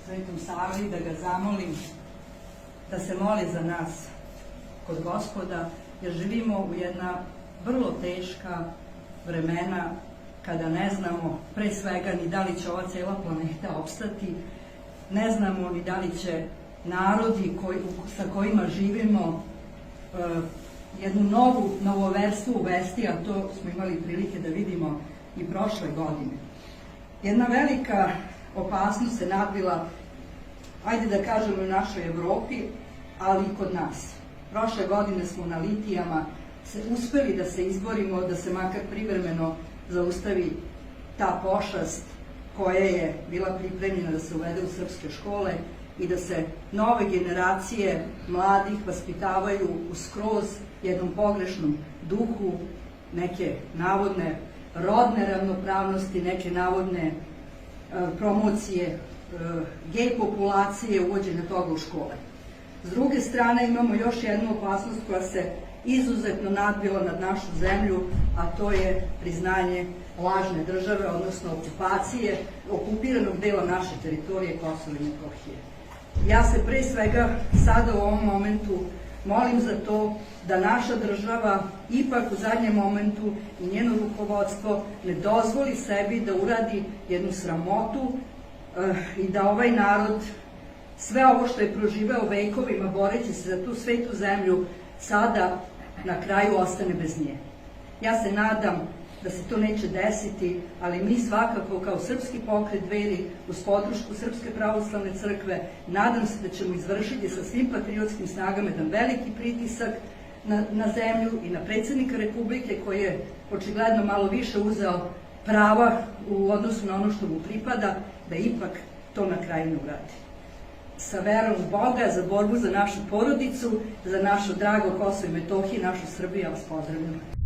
Svetom Savi da ga zamolim da se moli za nas kod Gospoda, jer živimo u jedna vrlo teška vremena kada ne znamo pre svega ni da li će ova cela planeta opstati, ne znamo ni da li će narodi sa kojima živimo jednu novoverstvu uvesti, a to smo imali prilike da vidimo i prošle godine. Jedna velika opasnost se nadvila, ajde da kažemo, u našoj Evropi, ali i kod nas. Prošle godine smo na litijama uspeli da se izborimo, da se makar privremeno zaustavi ta pošast koja je bila pripremljena da se uvede u srpske škole i da se nove generacije mladih vaspitavaju u skroz jednom pogrešnom duhu, neke navodne rodne ravnopravnosti, neke navodne promocije gej populacije, uvođenja toga u škole. S druge strane imamo još jednu opasnost koja se izuzetno nadvila nad našu zemlju, a to je priznanje lažne države, odnosno okupacije okupiranog dela naše teritorije Kosova i Metohije. Ja se pre svega sada u ovom momentu molim za to da naša država ipak u zadnjem momentu i njeno rukovodstvo ne dozvoli sebi da uradi jednu sramotu i da ovaj narod sve ovo što je proživeo vekovima boreći se za tu svetu zemlju sada na kraju ostane bez nje. Ja se nadam da se to neće desiti, ali mi svakako kao Srpski pokret Dveri uz podršku Srpske pravoslavne crkve nadam se da ćemo izvršiti sa svim patriotskim snagama jedan veliki pritisak na zemlju i na predsjednika Republike koji je očigledno malo više uzeo prava u odnosu na ono što mu pripada, da ipak to na kraju ne uradi. Sa verom u Boga, za borbu za našu porodicu, za našu drago Kosovo i Metohiju, našu Srbiju, ja vas pozdravljam.